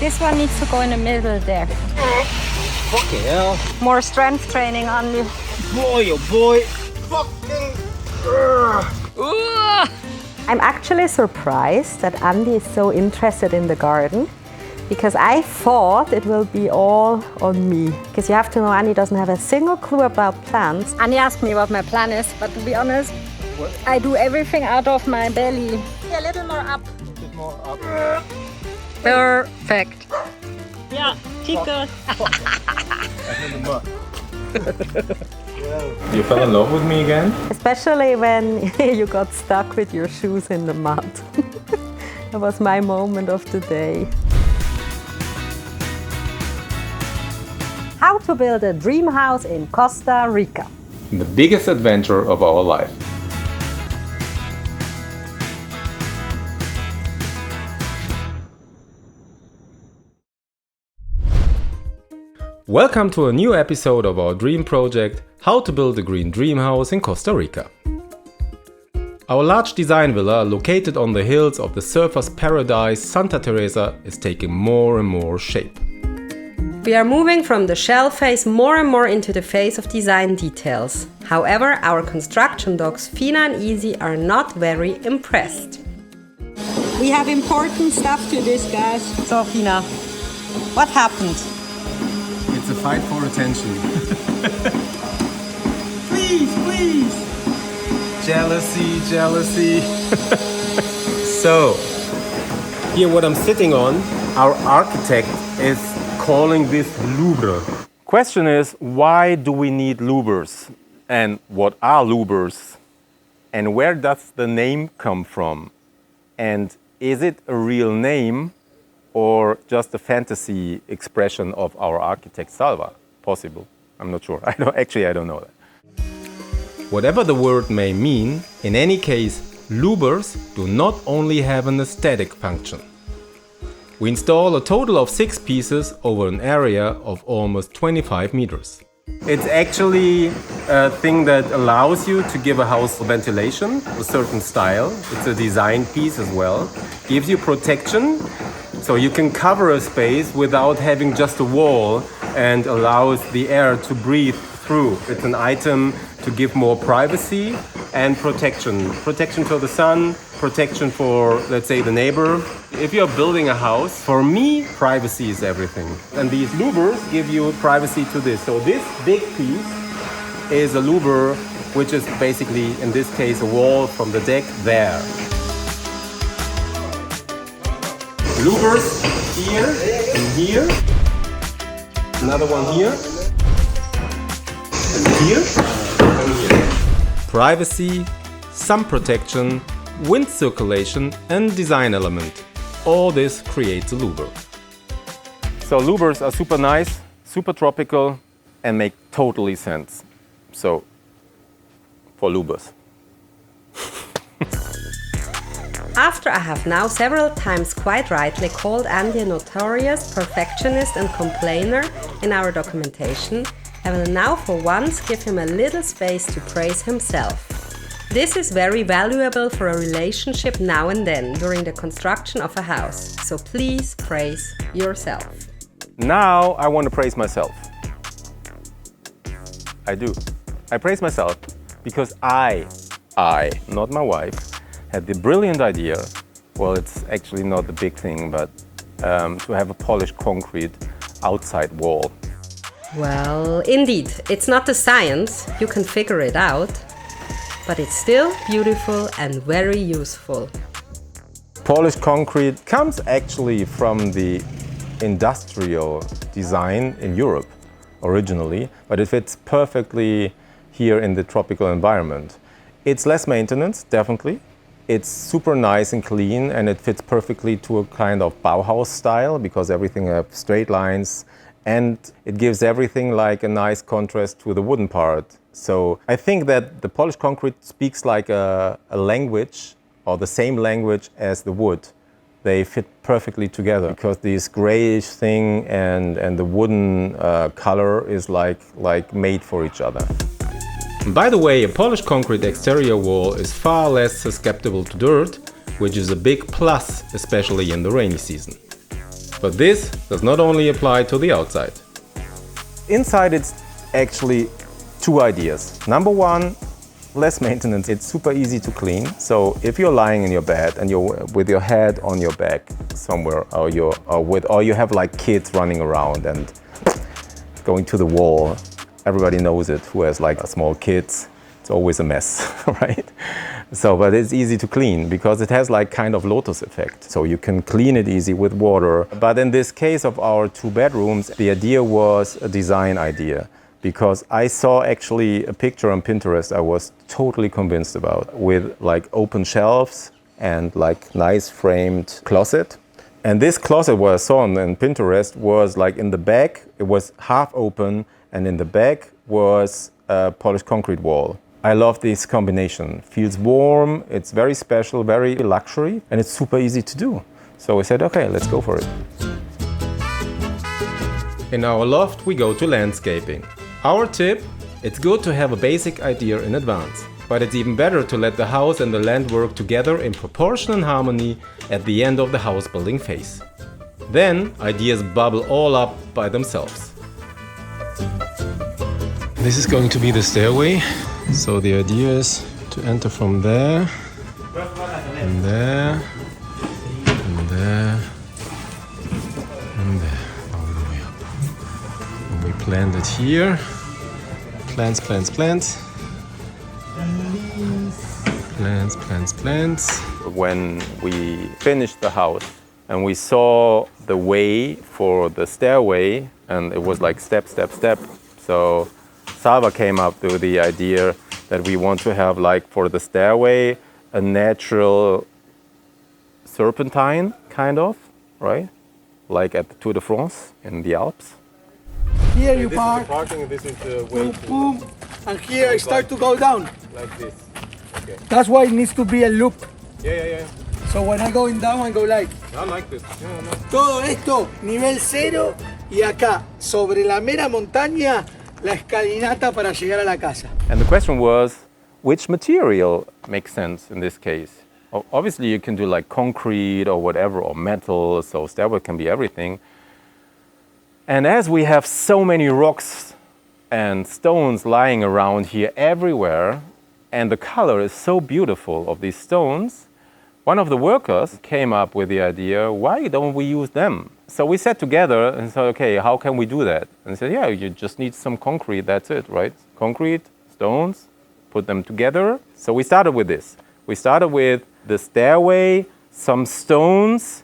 This one needs to go in the middle there. Fucking hell. More strength training on you. Boy, oh boy. Fucking. I'm actually surprised that Andy is so interested in the garden, because I thought it will be all on me. Because you have to know, Andy doesn't have a single clue about plants. Andy asked me what my plan is, but to be honest, I do everything out of my belly. A little more up. A bit more up. Perfect. Yeah, keep going. You fell in love with me again? Especially when you got stuck with your shoes in the mud. That was my moment of the day. How to build a dream house in Costa Rica. The biggest adventure of our life. Welcome to a new episode of our dream project, How to Build a Green Dream House in Costa Rica. Our large design villa, located on the hills of the surfer's paradise Santa Teresa, is taking more and more shape. We are moving from the shell phase more and more into the phase of design details. However, our construction dogs Fina and Easy are not very impressed. We have important stuff to discuss. So Fina, what happened? It's a fight for attention. Please. Jealousy. So, here what I'm sitting on, our architect is calling this louver. Question is, why do we need louvers? And what are louvers? And where does the name come from? And is it a real name or just a fantasy expression of our architect Salva? Possible. I'm not sure. I don't know that. Whatever the word may mean, in any case, louvers do not only have an aesthetic function. We install a total of 6 pieces over an area of almost 25 meters. It's actually a thing that allows you to give a house ventilation, a certain style. It's a design piece as well. Gives you protection, so you can cover a space without having just a wall, and allows the air to breathe through. It's an item to give more privacy and protection. Protection for the sun, protection for, let's say, the neighbor. If you're building a house, for me, privacy is everything. And these louvers give you privacy to this. So this big piece is a louver, which is basically, in this case, a wall from the deck there. Louvers here and here. Another one here. And here. And here. Privacy, sun protection, wind circulation and design element. All this creates a louver. So louvers are super nice, super tropical and make totally sense. So, for louvers. After I have now several times quite rightly called Andy a notorious perfectionist and complainer in our documentation, I will now for once give him a little space to praise himself. This is very valuable for a relationship now and then during the construction of a house, so please praise yourself. Now I want to praise myself. I do. I praise myself because I, not my wife, had the brilliant idea, well, it's actually not the big thing, but to have a polished concrete outside wall. Well, indeed, it's not the science, you can figure it out, but it's still beautiful and very useful. Polished concrete comes actually from the industrial design in Europe originally, but it fits perfectly here in the tropical environment. It's less maintenance, definitely. It's super nice and clean, and it fits perfectly to a kind of Bauhaus style because everything has straight lines, and it gives everything like a nice contrast to the wooden part. So I think that the polished concrete speaks like a language, or the same language as the wood. They fit perfectly together because this grayish thing and the wooden color is like made for each other. By the way, a polished concrete exterior wall is far less susceptible to dirt, which is a big plus, especially in the rainy season. But this does not only apply to the outside. Inside it's actually two ideas. Number one, less maintenance. It's super easy to clean. So if you're lying in your bed and you're with your head on your back somewhere, or you have like kids running around and going to the wall, everybody knows it who has like small kids. It's always a mess, right? So, but it's easy to clean because it has like kind of lotus effect. So you can clean it easy with water. But in this case of our 2 bedrooms, the idea was a design idea, because I saw actually a picture on Pinterest I was totally convinced about, with like open shelves and like nice framed closet. And this closet what I saw on Pinterest was like in the back, it was half open, and in the back was a polished concrete wall. I love this combination. Feels warm, it's very special, very luxury, and it's super easy to do. So we said, okay, let's go for it. In our loft, we go to landscaping. Our tip, it's good to have a basic idea in advance, but it's even better to let the house and the land work together in proportion and harmony at the end of the house building phase. Then ideas bubble all up by themselves. This is going to be the stairway. So the idea is to enter from there, and there, and there, and there, all the way up. And we plant it here. Plants, plants, plants. Plants, plants, plants. When we finished the house and we saw the way for the stairway, and it was like step, step, step. So Salva came up with the idea that we want to have, like, for the stairway, a natural serpentine, kind of, right? Like at the Tour de France in the Alps. Here you park. Parking, this is the way boom, and here I start to go down. like this. Okay. That's why it needs to be a loop. Yeah. So when I going down, I go like. I like this. Yeah, no. Todo esto, nivel 0, y acá, sobre la mera montaña, la escalinata para llegar a la casa. And the question was, which material makes sense in this case? Obviously, you can do like concrete or whatever, or metal, so stairway can be everything. And as we have so many rocks and stones lying around here everywhere, and the color is so beautiful of these stones, one of the workers came up with the idea, why don't we use them? So we sat together and said, okay, how can we do that? And said, yeah, you just need some concrete, that's it, right? Concrete, stones, put them together. So we started with this. We started with the stairway, some stones,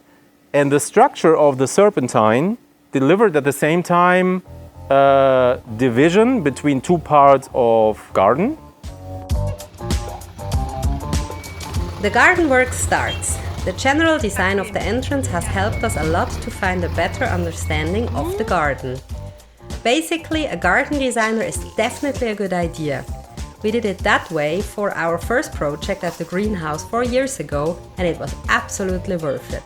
and the structure of the serpentine delivered at the same time a division between 2 parts of garden. The garden work starts. The general design of the entrance has helped us a lot to find a better understanding of the garden. Basically, a garden designer is definitely a good idea. We did it that way for our first project at the greenhouse 4 years ago, and it was absolutely worth it.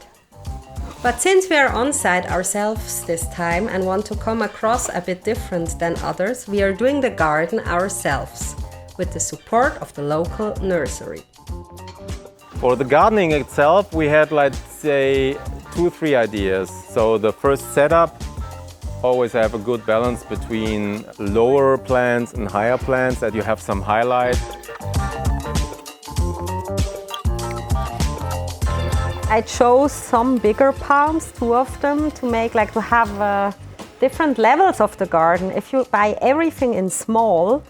But since we are on site ourselves this time and want to come across a bit different than others, we are doing the garden ourselves, with the support of the local nursery. For the gardening itself, we had, let's say, 2-3 ideas. So the first setup, always have a good balance between lower plants and higher plants, that you have some highlight. I chose some bigger palms, 2 of them, to make to have different levels of the garden. If you buy everything in small,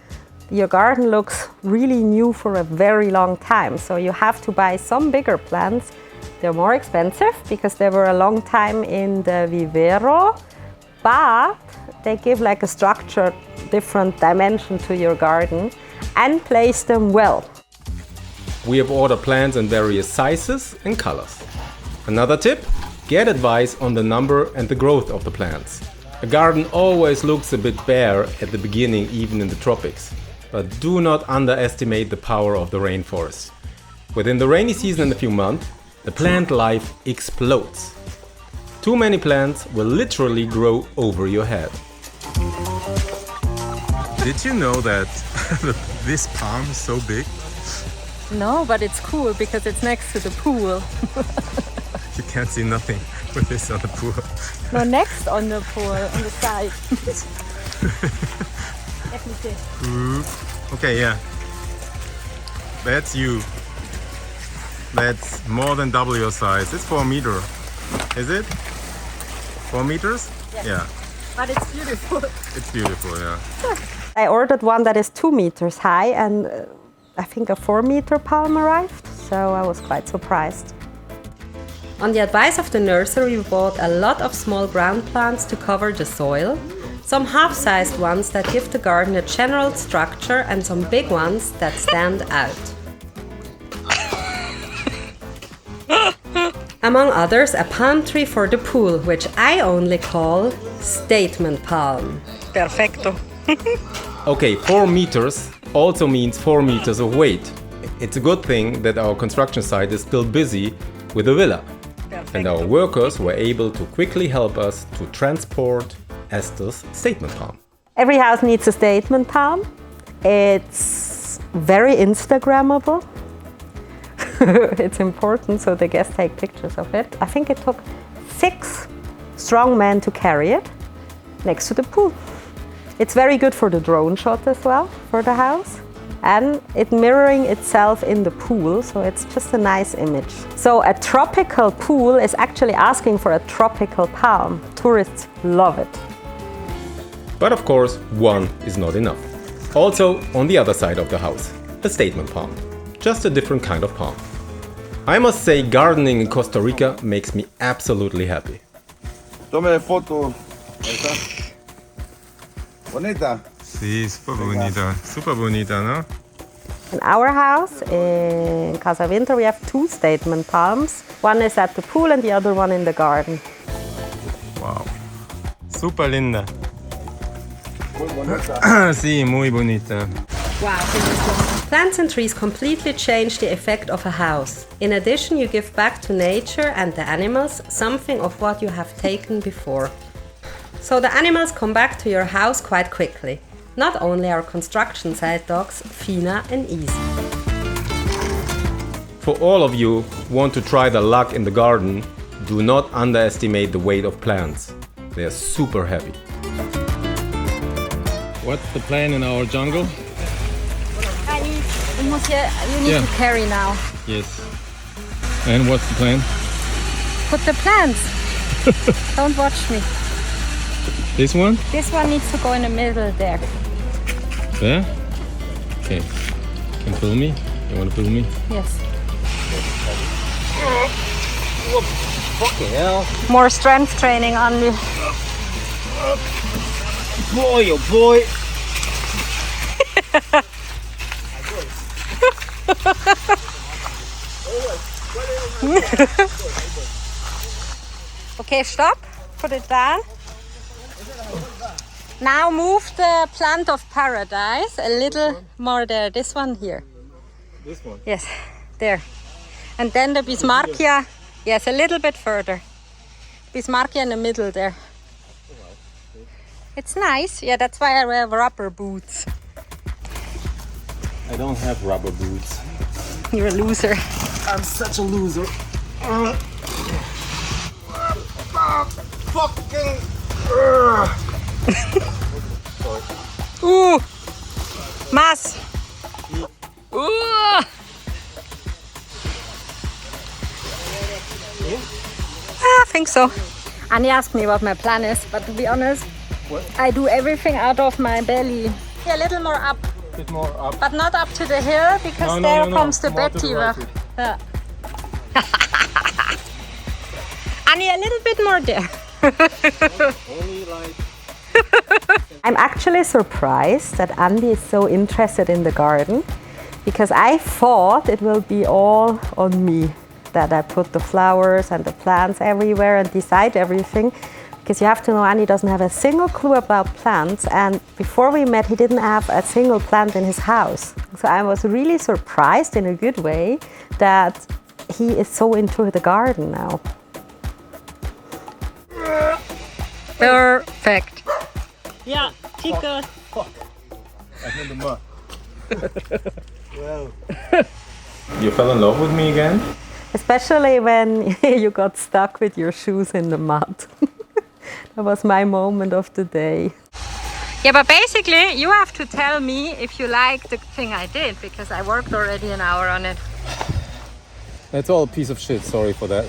your garden looks really new for a very long time. So you have to buy some bigger plants. They're more expensive because they were a long time in the vivero, but they give a structured, different dimension to your garden and place them well. We have ordered plants in various sizes and colors. Another tip, get advice on the number and the growth of the plants. A garden always looks a bit bare at the beginning, even in the tropics. But do not underestimate the power of the rainforest. Within the rainy season in a few months, the plant life explodes. Too many plants will literally grow over your head. Did you know that this palm is so big? No, but it's cool because it's next to the pool. You can't see nothing. Put this on the pool. No, next on the pool, on the side. Let me see. Okay, yeah. That's you. That's more than double your size. It's 4 meters. Is it? 4 meters? Yes. Yeah. But it's beautiful. It's beautiful, yeah. I ordered one that is 2 meters high, and I think a 4-meter palm arrived, so I was quite surprised. On the advice of the nursery, we bought a lot of small ground plants to cover the soil, some half-sized ones that give the garden a general structure, and some big ones that stand out. Among others, a palm tree for the pool, which I only call statement palm. Perfecto. Okay, 4 meters also means 4 meters of weight. It's a good thing that our construction site is still busy with the villa. And our workers were able to quickly help us to transport Esther's statement palm. Every house needs a statement palm. It's very Instagrammable. It's important, so the guests take pictures of it. I think it took 6 strong men to carry it next to the pool. It's very good for the drone shot as well, for the house. And it mirroring itself in the pool, so it's just a nice image. So a tropical pool is actually asking for a tropical palm. Tourists love it. But of course, one is not enough. Also, on the other side of the house, a statement palm. Just a different kind of palm. I must say, gardening in Costa Rica makes me absolutely happy. Tome foto. Ahí está. Bonita. Sí, super bonita. Super bonita, no? In our house in Casa Winter, we have 2 statement palms. One is at the pool and the other one in the garden. Wow. Super linda. Muy bonita. Sí, muy bonita. Plants and trees completely change the effect of a house. In addition, you give back to nature and the animals something of what you have taken before. So the animals come back to your house quite quickly. Not only our construction site dogs, Fina and Easy. For all of you who want to try the luck in the garden, do not underestimate the weight of plants. They are super heavy. What's the plan in our jungle? You need to carry now. Yes. And what's the plan? Put the plants. Don't watch me. This one? This one needs to go in the middle there. There? Okay. Can you pull me? You want to pull me? Yes. Fucking hell. More strength training on you. Boy, oh boy. Okay, stop. Put it down. Now move the plant of paradise a little more there. This one here. This one? Yes, there. And then the Bismarckia. Yes, a little bit further. Bismarckia in the middle there. It's nice. Yeah, that's why I wear rubber boots. I don't have rubber boots. You're a loser. I'm such a loser. Fucking. Ooh, más. Ooh. I think so. Annie asked me what my plan is, but to be honest, I do everything out of my belly. Yeah, a little more up. A bit more up. But not up to the hill, because there comes the vetiver. Yeah. Annie, a little bit more there. Only like. I'm actually surprised that Andy is so interested in the garden, because I thought it will be all on me, that I put the flowers and the plants everywhere and decide everything. Because you have to know, Andy doesn't have a single clue about plants, and before we met he didn't have a single plant in his house. So I was really surprised in a good way that he is so into the garden now. Perfect. Yeah, Chico. I'm in the mud. Well. You fell in love with me again? Especially when you got stuck with your shoes in the mud. That was my moment of the day. Yeah, but basically you have to tell me if you like the thing I did, because I worked already an hour on it. That's all a piece of shit, sorry for that.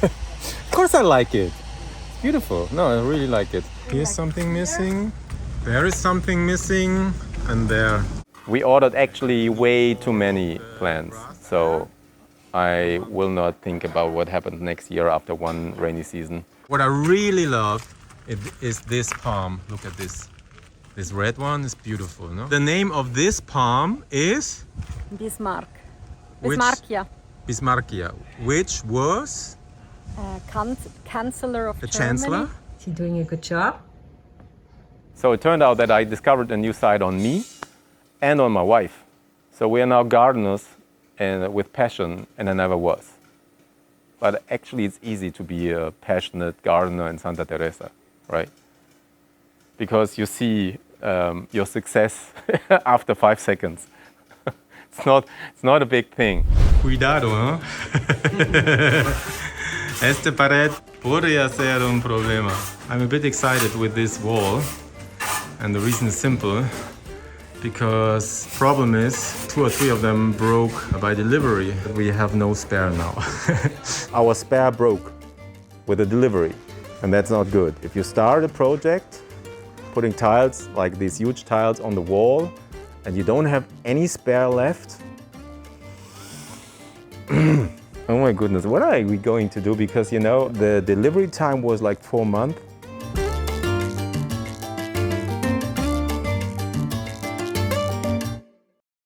Of course I like it. It's beautiful. No, I really like it. Here's something missing. There is something missing. And there. We ordered actually way too many plants, so I will not think about what happened next year after one rainy season. What I really love is this palm. Look at this. This red one is beautiful, no? The name of this palm is? Bismarck. Which- Bismarckia. Bismarckia, which was? Chancellor of The Germany. chancellor? Is he doing a good job? So it turned out that I discovered a new side on me and on my wife. So we are now gardeners and with passion, and I never was. But actually it's easy to be a passionate gardener in Santa Teresa, right? Because you see your success after 5 seconds. It's not a big thing. Cuidado, ¿no? Este pared podría ser un problema. I'm a bit excited with this wall, and the reason is simple. Because problem is 2 or 3 of them broke by delivery. We have no spare now. Our spare broke with the delivery, and that's not good. If you start a project putting tiles, like these huge tiles on the wall, and you don't have any spare left, oh my goodness, what are we going to do? Because, you know, the delivery time was like 4 months,